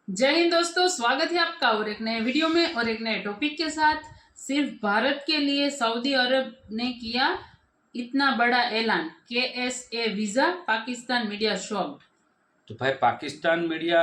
जय हिंद दोस्तों, स्वागत है आपका और एक नए वीडियो में और एक नए टॉपिक के साथ। सिर्फ भारत के लिए सऊदी अरब ने किया इतना बड़ा ऐलान, KSA visa, Pakistan media shocked. तो भाई पाकिस्तान मीडिया,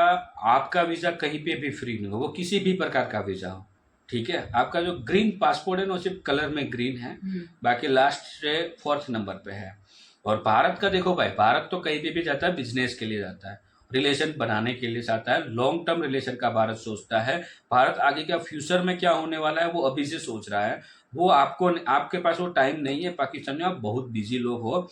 आपका वीज़ा कहीं पे भी फ्री नहीं हो, वो किसी भी प्रकार का वीज़ा हो, ठीक है। आपका जो ग्रीन पासपोर्ट है ना, सिर्फ कलर में ग्रीन है, बाकी लास्ट से 4th नंबर पे है। और भारत का देखो भाई, भारत तो कहीं पे भी जाता है, बिजनेस के लिए जाता है, रिलेशन बनाने के लिए जाता है, लॉन्ग टर्म रिलेशन का भारत सोचता है। भारत आगे का फ्यूचर में क्या होने वाला है वो अभी से सोच रहा है। वो आपके पास वो टाइम नहीं है। पाकिस्तान में आप बहुत बिजी लोग हो।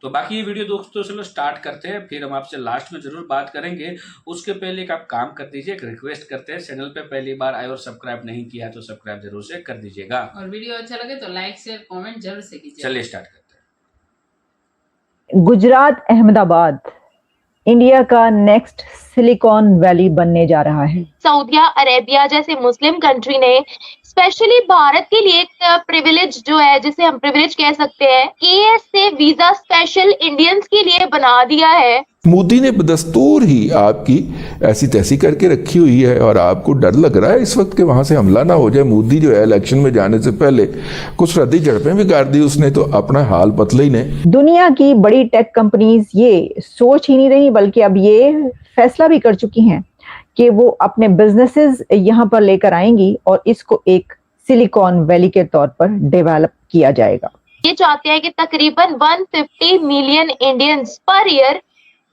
तो बाकी ये वीडियो दोस्तों चलो स्टार्ट करते हैं, फिर हम आपसे लास्ट में जरूर बात करेंगे। उसके पहले एक आप काम कर दीजिए, एक रिक्वेस्ट करते हैं, चैनल पे पहली बार आए और सब्सक्राइब नहीं किया है तो सब्सक्राइब जरूर से कर दीजिएगा, और वीडियो अच्छा लगे तो लाइक शेयर कमेंट जरूर से कीजिए। चलिए स्टार्ट करते हैं। गुजरात अहमदाबाद इंडिया का नेक्स्ट सिलिकॉन वैली बनने जा रहा है। सऊदी अरेबिया जैसे मुस्लिम कंट्री ने स्पेशली भारत के लिए एक प्रिविलेज जो है, जिसे हम प्रिविलेज कह सकते हैं, KSA वीजा स्पेशल इंडियंस के लिए बना दिया है। मोदी ने बदस्तूर ही आपकी ऐसी तैसी करके रखी हुई है और आपको डर लग रहा है इस वक्त के वहां से हमला ना हो जाए। मोदी जो है इलेक्शन में जाने से पहले कुछ रद्दी झड़पें भी कर दी उसने, तो अपना हाल पतला ही ने। दुनिया की बड़ी टेक कंपनीज ये सोच ही नहीं रही, बल्कि अब ये फैसला भी कर चुकी हैं कि वो अपने बिजनेसेस यहाँ पर लेकर आएंगी और इसको एक सिलिकॉन वैली के तौर पर डेवलप किया जाएगा। ये चाहते हैं कि तकरीबन 150 मिलियन इंडियंस पर ईयर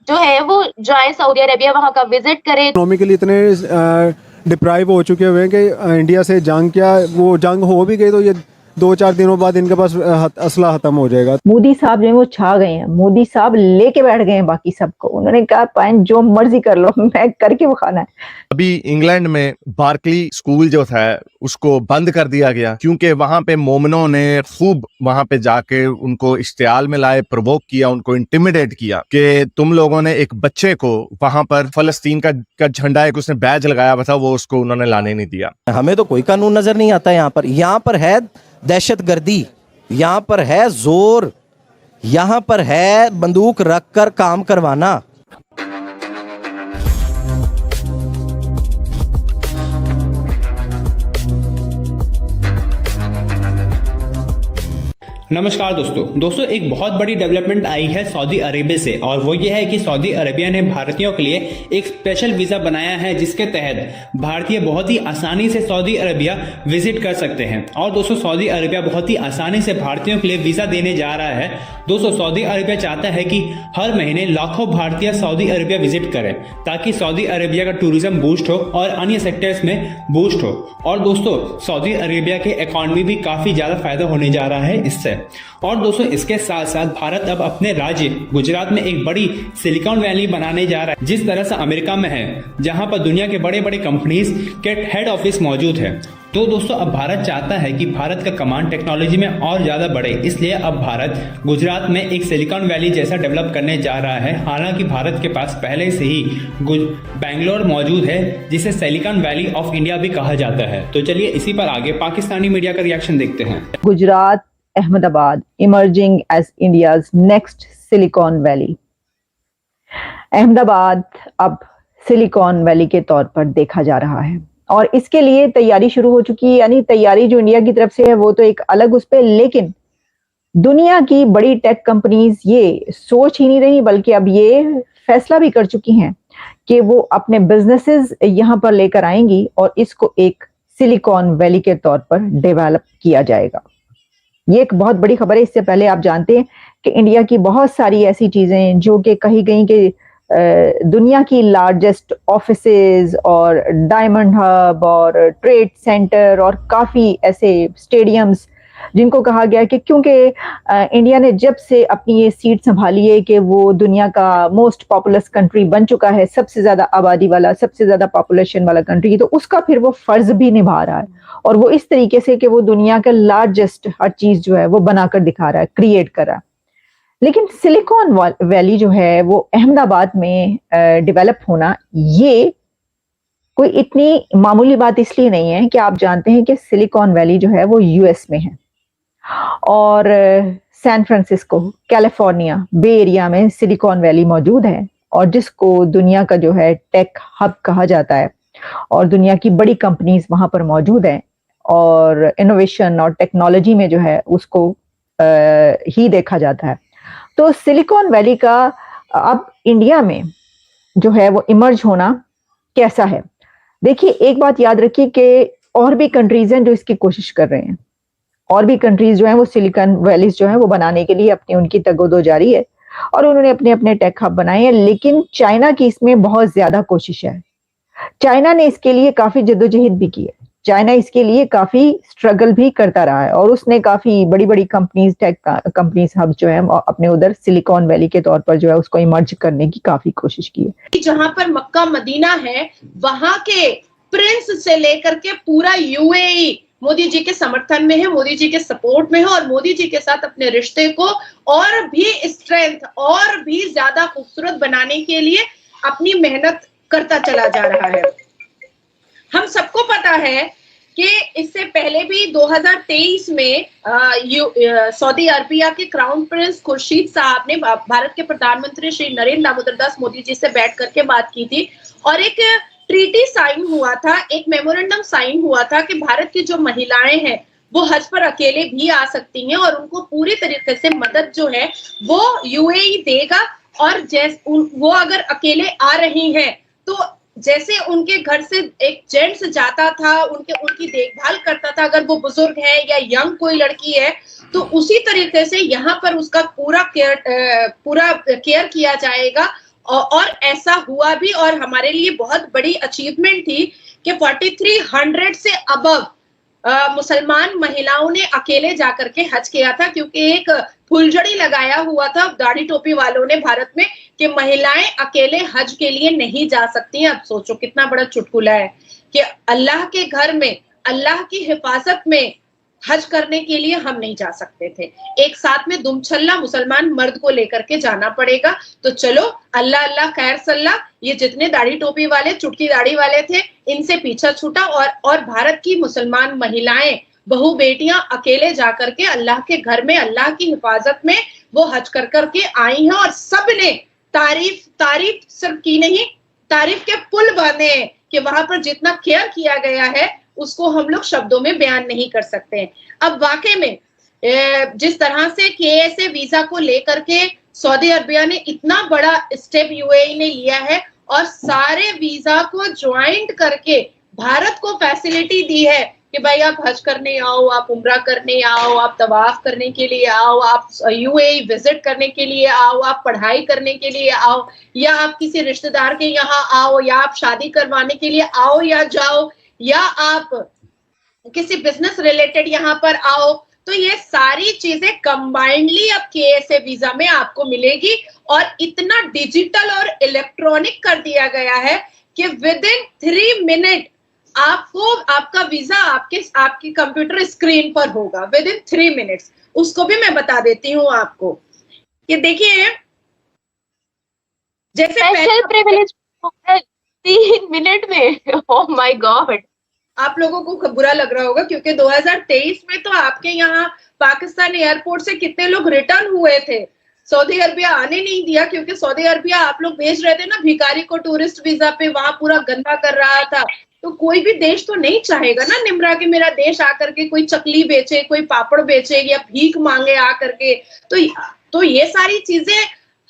जो है वो जाए सऊदी अरेबिया, वहां का विजिट करें। इकोनॉमिकली इतने डिप्राइव हो चुके हुए हैं कि इंडिया से जंग, क्या वो जंग हो भी गई तो ये 2-4 दिनों बाद इनके पास असला खत्म हो जाएगा। मोदी साहब जो है वो छा गए हैं। मोदी साहब लेके बैठ गए हैं बाकी सबको। उन्होंने कहा पाइन जो मर्जी कर लो, मैं करके दिखाना है। अभी इंग्लैंड में बार्कली स्कूल जो था उसको बंद कर दिया गया क्योंकि वहां पे मोमनों ने खूब वहां पे जाके उनको इश्तियाल में लाए, प्रोवोक किया, उनको इंटिमिडेट किया कि तुम लोगों ने एक बच्चे को वहां पर फलस्तीन का झंडा, एक उसने बैज लगाया हुआ था, वो उसको उन्होंने लाने नहीं दिया। हमें तो कोई कानून नजर नहीं आता। यहाँ पर है दहशतगर्दी, यहाँ पर है जोर, यहाँ पर है बंदूक रखकर काम करवाना। नमस्कार दोस्तों, एक बहुत बड़ी डेवलपमेंट आई है सऊदी अरेबिया से, और वो ये है कि सऊदी अरेबिया ने भारतीयों के लिए एक स्पेशल वीज़ा बनाया है जिसके तहत भारतीय बहुत ही आसानी से सऊदी अरेबिया विजिट कर सकते हैं। और दोस्तों, सऊदी अरेबिया बहुत ही आसानी से भारतीयों के लिए वीज़ा देने जा रहा है। दोस्तों, सऊदी अरेबिया चाहता है कि हर महीने लाखों भारतीय सऊदी अरेबिया विजिट करें ताकि सऊदी अरेबिया का टूरिज्म बूस्ट हो और अन्य सेक्टर्स में बूस्ट हो। और दोस्तों, सऊदी अरेबिया के इकॉनमी भी काफ़ी ज़्यादा फायदा होने जा रहा है इससे। और दोस्तों, इसके साथ साथ भारत अब अपने राज्य गुजरात में एक बड़ी सिलिकॉन वैली बनाने जा रहा है, जिस तरह से अमेरिका में है, जहां पर दुनिया के बड़े बड़े कंपनीज के हेड ऑफिस मौजूद है। तो दोस्तों, अब भारत चाहता है कि भारत का कमांड टेक्नोलॉजी में और ज्यादा बढ़े, इसलिए अब भारत गुजरात में एक सिलिकॉन वैली जैसा डेवलप करने जा रहा है। हालांकि भारत के पास पहले से ही बेंगलोर मौजूद है, जिसे सिलिकॉन वैली ऑफ इंडिया भी कहा जाता है। तो चलिए इसी पर आगे पाकिस्तानी मीडिया का रिएक्शन देखते हैं। Gujarat Ahmedabad emerging as India's next Silicon Valley. Ahmedabad अब सिलिकॉन वैली के तौर पर देखा जा रहा है और इसके लिए तैयारी शुरू हो चुकी है। यानी तैयारी जो इंडिया की तरफ से है वो तो एक अलग उस पे, लेकिन दुनिया की बड़ी टेक कंपनीज ये सोच ही नहीं रही, बल्कि अब ये फैसला भी कर चुकी हैं कि वो अपने बिजनेसेस यहाँ पर लेकर आएंगी और इसको एक सिलिकॉन वैली के तौर पर डेवलप किया जाएगा। ये एक बहुत बड़ी खबर है। इससे पहले आप जानते हैं कि इंडिया की बहुत सारी ऐसी चीजें जो कि कही गई कि दुनिया की लार्जेस्ट ऑफिसेज और डायमंड हब और ट्रेड सेंटर और काफी ऐसे स्टेडियम्स जिनको कहा गया कि क्योंकि इंडिया ने जब से अपनी ये सीट संभाली है कि वो दुनिया का मोस्ट पॉपुलस कंट्री बन चुका है, सबसे ज्यादा आबादी वाला, सबसे ज्यादा पॉपुलेशन वाला कंट्री, तो उसका फिर वो फर्ज भी निभा रहा है और वो इस तरीके से कि वो दुनिया का लार्जेस्ट हर चीज जो है वो बनाकर दिखा रहा है, क्रिएट कर रहा है। लेकिन सिलिकॉन वैली जो है वो अहमदाबाद में डेवलप होना, ये कोई इतनी मामूली बात इसलिए नहीं है कि आप जानते हैं कि सिलिकॉन वैली जो है वो US में है और सैन फ्रांसिस्को, कैलिफोर्निया, बे एरिया में सिलिकॉन वैली मौजूद है और जिसको दुनिया का जो है टेक हब कहा जाता है। और दुनिया की बड़ी कंपनीज वहां पर मौजूद हैं और इनोवेशन और टेक्नोलॉजी में जो है उसको ही देखा जाता है। तो सिलिकॉन वैली का अब इंडिया में जो है वो इमर्ज होना कैसा है? देखिए, एक बात याद रखिए कि और भी कंट्रीज हैं जो इसकी कोशिश कर रहे हैं, और भी कंट्रीज जो हैं वो सिलिकॉन वैलीज जो हैं वो बनाने के लिए अपनी उनकी तगोदो जारी है और उन्होंने अपने अपने टेक हब बनाए हैं, लेकिन चाइना की इसमें बहुत ज्यादा कोशिश है। चाइना ने इसके लिए काफी जद्दोजहद भी की है, चाइना इसके लिए काफी स्ट्रगल भी करता रहा है और उसने काफी बड़ी बड़ी कंपनीज, टेक कंपनीज हब जो है अपने उधर सिलिकॉन वैली के तौर पर जो है उसको इमर्ज करने की काफी कोशिश की है। जहां पर मक्का मदीना है, वहां के प्रिंस से लेकर के पूरा यूएई मोदी जी के समर्थन में है, मोदी जी के सपोर्ट में है और मोदी जी के साथ अपने रिश्ते को और भी स्ट्रेंथ और भी ज्यादा खूबसूरत बनाने के लिए अपनी मेहनत करता चला जा रहा है। हम सबको पता है कि इससे पहले भी 2023 में सऊदी अरबिया के क्राउन प्रिंस खुर्शीद साहब ने भारत के प्रधानमंत्री श्री नरेंद्र दामोदर दास मोदी जी से बैठ करके बात की थी और एक ट्रीटी साइन हुआ था, एक मेमोरेंडम साइन हुआ था कि भारत की जो महिलाएं हैं वो हज पर अकेले भी आ सकती हैं और उनको पूरी तरीके से मदद जो है वो यूएई देगा और वो अगर अकेले आ रही हैं तो जैसे उनके घर से एक जेंट्स जाता था, उनकी देखभाल करता था, अगर वो बुजुर्ग है या यंग कोई लड़की है तो उसी तरीके से यहाँ पर उसका पूरा केयर किया जाएगा और ऐसा हुआ भी। और हमारे लिए बहुत बड़ी अचीवमेंट थी कि 4300 से अबव मुसलमान महिलाओं ने अकेले जाकर के हज किया था, क्योंकि एक फुलझड़ी लगाया हुआ था दाढ़ी टोपी वालों ने भारत में कि महिलाएं अकेले हज के लिए नहीं जा सकती हैं। अब सोचो कितना बड़ा चुटकुला है कि अल्लाह के घर में, अल्लाह की हिफाजत में हज करने के लिए हम नहीं जा सकते थे, एक साथ में दुमछल्ला मुसलमान मर्द को लेकर के जाना पड़ेगा। तो चलो अल्लाह अल्लाह खैर सल्लाह, ये जितने दाढ़ी टोपी वाले, चुटकी दाढ़ी वाले थे, इनसे पीछा छूटा और भारत की मुसलमान महिलाएं, बहू बेटियां अकेले जाकर के अल्लाह के घर में, अल्लाह की हिफाजत में वो हज कर करके आई हैं और सबने तारीफ सिर्फ की नहीं, तारीफ के पुल बने कि वहां पर जितना केयर किया गया है उसको हम लोग शब्दों में बयान नहीं कर सकते हैं। अब वाकई में जिस तरह से KSA वीजा को लेकर के सऊदी अरबिया ने इतना बड़ा स्टेप यूएई ने लिया है और सारे वीजा को ज्वाइंट करके भारत को फैसिलिटी दी है कि भाई आप हज करने आओ, आप उम्रा करने आओ, आप तवाफ करने के लिए आओ, आप यूएई विजिट करने के लिए आओ, आप पढ़ाई करने के लिए आओ, या आप किसी रिश्तेदार के यहाँ आओ, या आप शादी करवाने के लिए आओ या जाओ, या आप किसी बिजनेस रिलेटेड यहाँ पर आओ। तो ये सारी चीजें कंबाइंडली अब KSA वीजा में आपको मिलेगी और इतना डिजिटल और इलेक्ट्रॉनिक कर दिया गया है कि विद इन 3 मिनट आपको आपका वीजा आपके कंप्यूटर स्क्रीन पर होगा, विद इन 3 मिनट्स। उसको भी मैं बता देती हूँ आपको। ये देखिए, जैसे स्पेशल प्रिविलेज 3 मिनट में, ओह माय गॉड। आप लोगों को बुरा लग रहा होगा क्योंकि 2023 में तो आपके यहाँ पाकिस्तान एयरपोर्ट से कितने लोग रिटर्न हुए थे, सऊदी अरबिया आने नहीं दिया, क्योंकि सऊदी अरबिया आप लोग भेज रहे थे ना भिखारी को टूरिस्ट वीजा पे, वहां पूरा गंदा कर रहा था। तो कोई भी देश तो नहीं चाहेगा ना निम्रा के मेरा देश आकर के कोई चकली बेचे, कोई पापड़ बेचे या भीख मांगे आकर के। तो ये सारी चीजें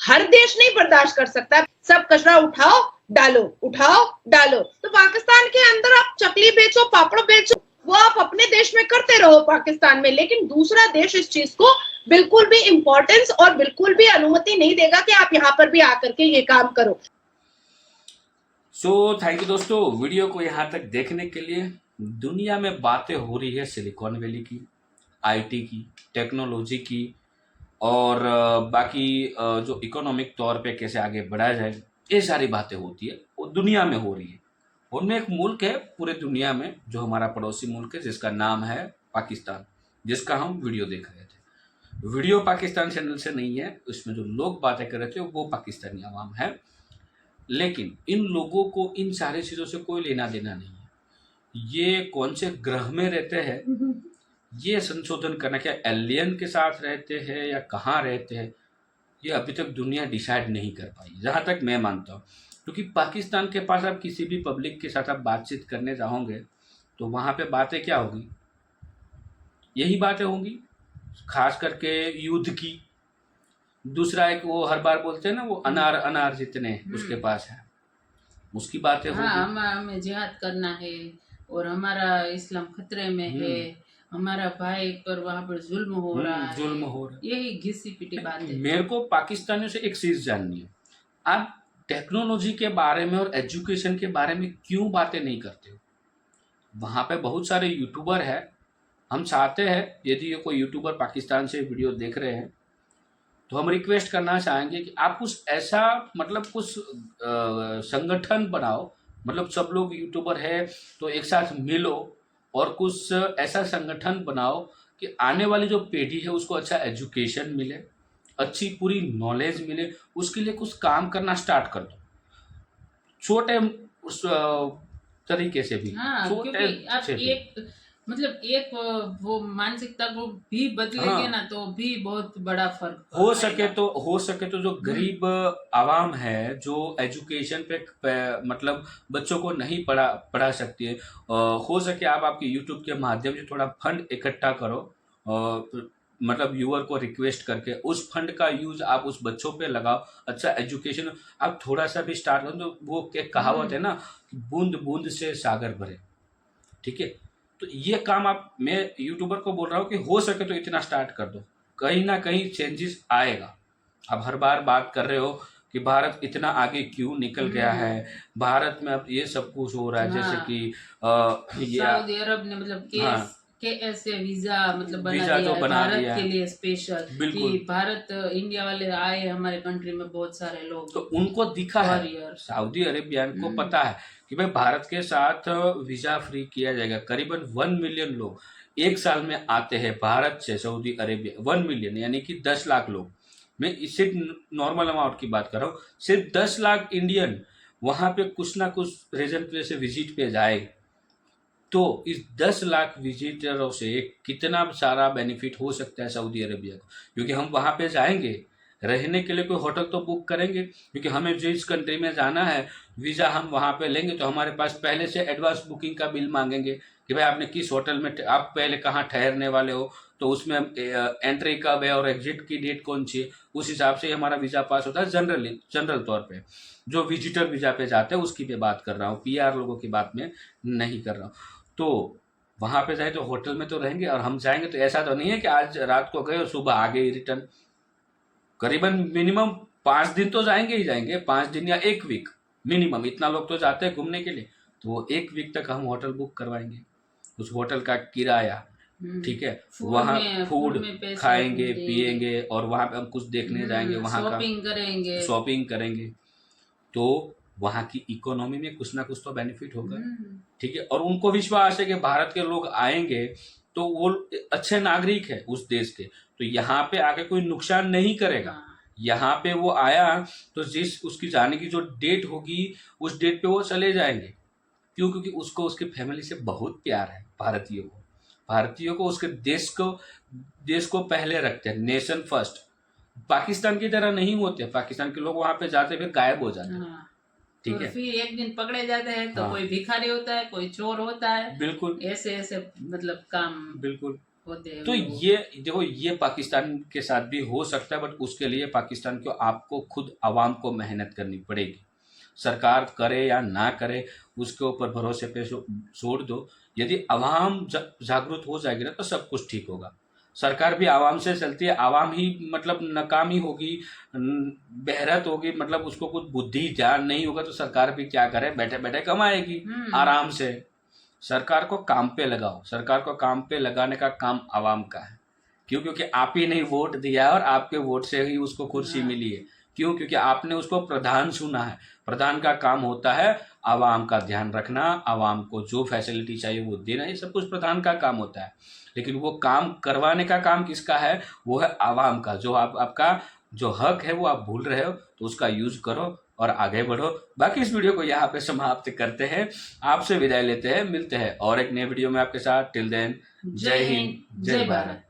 हर देश नहीं बर्दाश्त कर सकता। सब कचरा उठाओ डालो, उठाओ डालो। तो पाकिस्तान के अंदर आप चकली बेचो, पापड़ बेचो, वो आप अपने देश में करते रहो पाकिस्तान में, लेकिन दूसरा देश इस चीज को बिल्कुल भी इंपॉर्टेंस और बिल्कुल भी अनुमति नहीं देगा कि आप यहाँ पर भी आकर के ये काम करो। सो थैंक यू दोस्तों, वीडियो को यहाँ तक देखने के लिए। दुनिया में बातें हो रही है सिलिकॉन वैली की, IT की, टेक्नोलॉजी की और बाकी जो इकोनॉमिक तौर पे कैसे आगे बढ़ाया जाए, ये सारी बातें होती है, वो दुनिया में हो रही है। उनमें एक मुल्क है पूरे दुनिया में जो हमारा पड़ोसी मुल्क है, जिसका नाम है पाकिस्तान, जिसका हम वीडियो देख रहे थे। वीडियो पाकिस्तान चैनल से नहीं है, उसमें जो लोग बातें कर रहे थे वो पाकिस्तानी आवाम है, लेकिन इन लोगों को इन सारी चीज़ों से कोई लेना देना नहीं है। ये कौन से ग्रह में रहते हैं ये संशोधन करना, क्या एलियन के साथ रहते हैं या कहाँ रहते हैं, ये अभी तक दुनिया डिसाइड नहीं कर पाई, जहाँ तक मैं मानता हूँ। क्योंकि पाकिस्तान के पास आप किसी भी पब्लिक के साथ आप बातचीत करने जाओगे तो वहाँ पे बातें क्या होगी, यही बातें होंगी, खास करके युद्ध की। दूसरा एक वो हर बार बोलते हैं ना, वो अनार जितने उसके पास है, उसकी बातें होगी। हाँ, हमें जिहाद करना है और हमारा इस्लाम खतरे में है, हमारा भाई पर वहाँ पर जुल्म हो रहा है, यही घिसी पिटी बात है। मेरे को पाकिस्तानियों से एक चीज जाननी है, आप टेक्नोलॉजी के बारे में और एजुकेशन के बारे में क्यों बातें नहीं करते हो? वहाँ पे बहुत सारे यूट्यूबर है, हम चाहते हैं यदि ये कोई यूट्यूबर पाकिस्तान से वीडियो देख रहे हैं तो हम रिक्वेस्ट करना चाहेंगे कि आप कुछ ऐसा मतलब कुछ संगठन बनाओ, मतलब सब लोग यूट्यूबर है तो एक साथ मिलो और कुछ ऐसा संगठन बनाओ कि आने वाली जो पीढ़ी है उसको अच्छा एजुकेशन मिले, अच्छी पूरी नॉलेज मिले, उसके लिए कुछ काम करना स्टार्ट कर दो, छोटे उस तरीके से भी। हाँ, क्योंकि आप एक मतलब एक वो मानसिकता को भी बदलेंगे ना तो भी बहुत बड़ा फर्क हो सके तो जो गरीब आवाम है जो एजुकेशन पे मतलब बच्चों को नहीं पढ़ा सकती है, हो सके आप आपके यूट्यूब के माध्यम से थोड़ा फंड इकट्ठा करो, मतलब व्यूअर को रिक्वेस्ट करके उस फंड का यूज आप उस बच्चों पे लगाओ, अच्छा एजुकेशन आप थोड़ा सा भी स्टार्ट करो। तो वो एक कहावत है ना, बूंद बूंद से सागर भरे, ठीक है। तो ये काम आप, मैं यूट्यूबर को बोल रहा हूँ कि हो सके तो इतना स्टार्ट कर दो, कहीं ना कहीं चेंजेस आएगा। आप हर बार बात कर रहे हो कि भारत इतना आगे क्यों निकल गया है, भारत में अब ये सब कुछ हो रहा है, जैसे कि ये सऊदी अरब ने मतलब KSA वीजा मतलब वीजा जो बना भारत दिया के लिए स्पेशल, कि भारत इंडिया वाले आए हमारे कंट्री में बहुत सारे लोग, तो उनको दिखा है, सऊदी अरेबियन को पता है कि भाई भारत के साथ वीजा फ्री किया जाएगा। करीबन 1 मिलियन लोग एक साल में आते हैं भारत से सऊदी अरेबिया, 1 मिलियन यानी कि 10 लाख लोग। मैं सिर्फ नॉर्मल अमाउंट की बात कर रहा हूँ, सिर्फ 10 लाख इंडियन वहाँ पे कुछ ना कुछ रीजन की वजह से विजिट पे जाए, तो इस 10 लाख विजिटरों से कितना सारा बेनिफिट हो सकता है सऊदी अरेबिया को। क्योंकि हम वहाँ पे जाएंगे, रहने के लिए कोई होटल तो बुक करेंगे, क्योंकि हमें जिस कंट्री में जाना है वीज़ा हम वहाँ पे लेंगे तो हमारे पास पहले से एडवांस बुकिंग का बिल मांगेंगे कि भाई आपने किस होटल में, आप पहले कहाँ ठहरने वाले हो, तो उसमें एंट्री कब है और एग्जिट की डेट कौन सी है, उस हिसाब से हमारा वीज़ा पास होता है। जनरल तौर पे जो विजिटर वीज़ा पे जाते हैं उसकी पे बात कर रहा हूँ, PR लोगों की बात में नहीं कर रहा हूँ। तो वहाँ पे जाए तो होटल में तो रहेंगे, और हम जाएंगे तो ऐसा तो नहीं है कि आज रात को गए और सुबह आ गए रिटर्न। करीबन मिनिमम 5 दिन तो जाएंगे ही जाएंगे, 5 दिन या 1 वीक मिनिमम, इतना लोग तो जाते हैं घूमने के लिए, तो वो 1 वीक तक हम होटल बुक करवाएंगे, उस होटल का किराया, ठीक है, वहाँ फूड खाएंगे पिएंगे और वहाँ पे हम कुछ देखने जाएंगे, वहाँ का शॉपिंग करेंगे, तो वहाँ की इकोनॉमी में कुछ ना कुछ तो बेनिफिट होगा, ठीक है। और उनको विश्वास है कि भारत के लोग आएंगे तो वो अच्छे नागरिक है उस देश के, तो यहाँ पे आके कोई नुकसान नहीं करेगा। यहाँ पे वो आया तो जिस उसकी जाने की जो डेट होगी उस डेट पे वो चले जाएंगे। क्यों? क्योंकि उसको उसकी फैमिली से बहुत प्यार है। भारतीयों को उसके देश को पहले रखते हैं, नेशन फर्स्ट। पाकिस्तान की तरह नहीं होते, पाकिस्तान के लोग वहाँ पे जाते फिर गायब हो जाते हैं, ठीक है। फिर एक दिन पकड़े जाते हैं तो कोई भिखारी होता है, कोई चोर होता है, बिल्कुल ऐसे मतलब काम बिल्कुल होते हैं। तो ये देखो, ये पाकिस्तान के साथ भी हो सकता है, बट उसके लिए पाकिस्तान को आपको खुद आवाम को मेहनत करनी पड़ेगी। सरकार करे या ना करे उसके ऊपर भरोसे पे छोड़ दो। यदि आवाम जागरूक हो जाएगी ना तो सब कुछ ठीक होगा। सरकार भी आवाम से चलती है, आवाम ही मतलब नाकामी होगी, बहरत होगी, मतलब उसको कुछ बुद्धि ज्ञान नहीं होगा तो सरकार भी क्या करे, बैठे बैठे कमाएगी आराम से। सरकार को काम पे लगाओ, सरकार को काम पे लगाने का काम आवाम का है। क्यों? क्योंकि आप ही नहीं वोट दिया और आपके वोट से ही उसको कुर्सी मिली है। क्यों? क्योंकि आपने उसको प्रधान चुना है। प्रधान का काम होता है आवाम का ध्यान रखना, आवाम को जो फैसिलिटी चाहिए वो देना, ये सब कुछ प्रधान का काम होता है। लेकिन वो काम करवाने का काम किसका है? वो है आवाम का। जो आपका जो हक है वो आप भूल रहे हो, तो उसका यूज करो और आगे बढ़ो। बाकी इस वीडियो को यहाँ पे समाप्त करते हैं, आपसे विदाई लेते हैं, मिलते हैं और एक नए वीडियो में आपके साथ। टिल देन, जय हिंद, जय भारत।